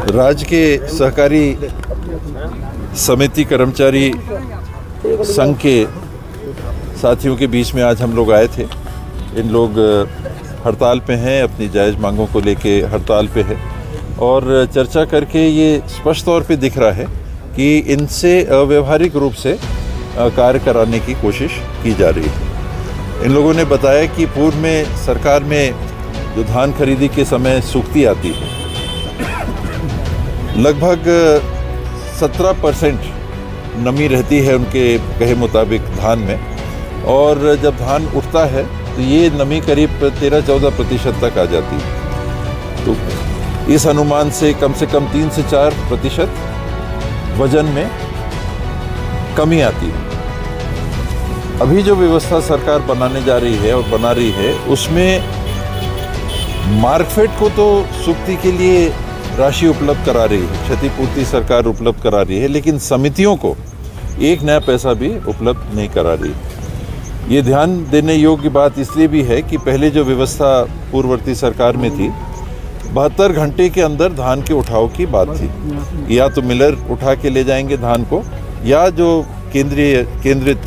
राज्य के सहकारी समिति कर्मचारी संघ के साथियों के बीच में आज हम लोग आए थे। इन लोग हड़ताल पे हैं, अपनी जायज़ मांगों को लेके हड़ताल पे है और चर्चा करके ये स्पष्ट तौर पे दिख रहा है कि इनसे अव्यवहारिक रूप से कार्य कराने की कोशिश की जा रही है। इन लोगों ने बताया कि पूर्व में सरकार में जो धान खरीदी के समय सूक्ति आती है, लगभग 17% नमी रहती है उनके कहे मुताबिक धान में, और जब धान उठता है तो ये नमी करीब 13-14% तक आ जाती है। तो इस अनुमान से कम 3 से 4% वजन में कमी आती है। अभी जो व्यवस्था सरकार बनाने जा रही है और बना रही है, उसमें मार्कफेड को तो सूक्ति के लिए राशि उपलब्ध करा रही है, क्षतिपूर्ति सरकार उपलब्ध करा रही है, लेकिन समितियों को एक नया पैसा भी उपलब्ध नहीं करा रही है। ये ध्यान देने योग्य बात इसलिए भी है कि पहले जो व्यवस्था पूर्ववर्ती सरकार में थी, 72 घंटे के अंदर धान के उठाव की बात थी। या तो मिलर उठा के ले जाएंगे धान को, या जो केंद्रित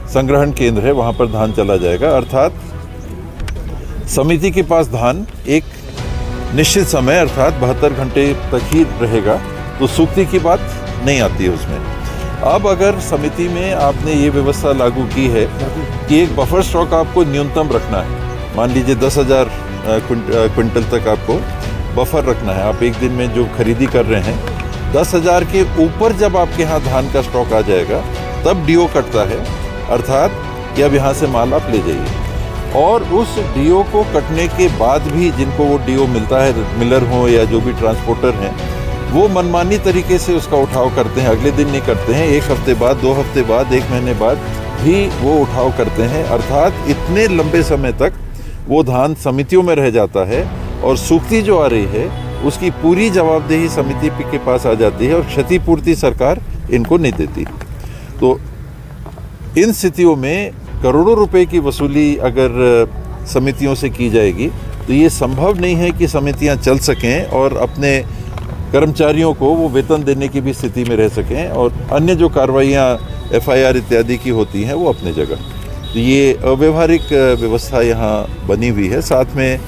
संग्रहण केंद्र है वहाँ पर धान चला जाएगा। अर्थात समिति के पास धान एक निश्चित समय अर्थात 72 घंटे तक ही रहेगा, तो सूक्ति की बात नहीं आती है उसमें। अब अगर समिति में आपने ये व्यवस्था लागू की है कि एक बफर स्टॉक आपको न्यूनतम रखना है, मान लीजिए 10,000 क्विंटल तक आपको बफर रखना है। आप एक दिन में जो खरीदी कर रहे हैं, 10,000 के ऊपर जब आपके यहाँ धान का स्टॉक आ जाएगा तब डीओ कटता है, अर्थात कि अब यहाँ से माल आप ले जाइए। और उस डीओ को कटने के बाद भी जिनको वो डीओ मिलता है, मिलर हो या जो भी ट्रांसपोर्टर हैं, वो मनमानी तरीके से उसका उठाव करते हैं। अगले दिन नहीं करते हैं, 1 हफ्ते बाद, 2 हफ्ते बाद, 1 महीने बाद भी वो उठाव करते हैं। अर्थात इतने लंबे समय तक वो धान समितियों में रह जाता है और सूक्ति जो आ रही है उसकी पूरी जवाबदेही समिति के पास आ जाती है और क्षतिपूर्ति सरकार इनको नहीं देती। तो इन स्थितियों में करोड़ों रुपए की वसूली अगर समितियों से की जाएगी तो ये संभव नहीं है कि समितियां चल सकें और अपने कर्मचारियों को वो वेतन देने की भी स्थिति में रह सकें, और अन्य जो कार्रवाइयाँ FIR इत्यादि की होती हैं वो अपने जगह। तो ये अव्यवहारिक व्यवस्था यहाँ बनी हुई है। साथ में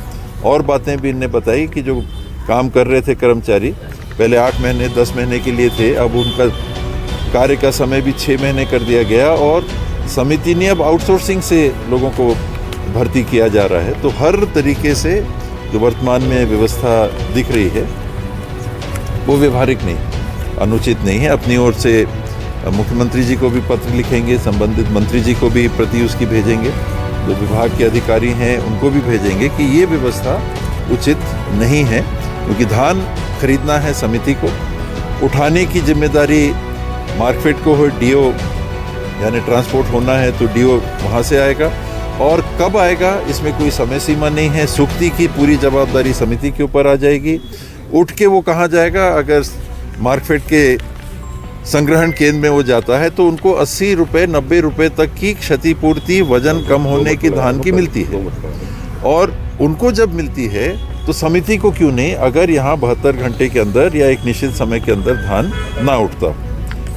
और बातें भी इनने बताई कि जो काम कर रहे थे कर्मचारी, पहले 8 महीने 10 महीने के लिए थे, अब उनका कार्य का समय भी 6 महीने कर दिया गया और समिति ने अब आउटसोर्सिंग से लोगों को भर्ती किया जा रहा है। तो हर तरीके से जो वर्तमान में व्यवस्था दिख रही है वो व्यवहारिक नहीं, अनुचित नहीं है। अपनी ओर से मुख्यमंत्री जी को भी पत्र लिखेंगे, संबंधित मंत्री जी को भी प्रति उसकी भेजेंगे, जो विभाग के अधिकारी हैं उनको भी भेजेंगे कि ये व्यवस्था उचित नहीं है, क्योंकि धान खरीदना है समिति को, उठाने की जिम्मेदारी मार्केट को हो, डीओ यानी ट्रांसपोर्ट होना है तो डीओ वहाँ से आएगा, और कब आएगा इसमें कोई समय सीमा नहीं है। सूक्ति की पूरी जवाबदारी समिति के ऊपर आ जाएगी। उठ के वो कहाँ जाएगा? अगर मार्केट के संग्रहण केंद्र में वो जाता है तो उनको 80 रुपये 90 रुपये तक की क्षतिपूर्ति वजन कम होने की धान की मिलती है, और उनको जब मिलती है तो समिति को क्यों नहीं, अगर यहाँ 72 घंटे के अंदर या एक निश्चित समय के अंदर धान ना उठता।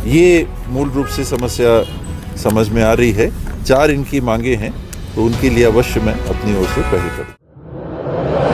ये मूल रूप से समस्या समझ में आ रही है। 4 इनकी मांगे हैं, तो उनके लिए अवश्य मैं अपनी ओर से पहल करूँ।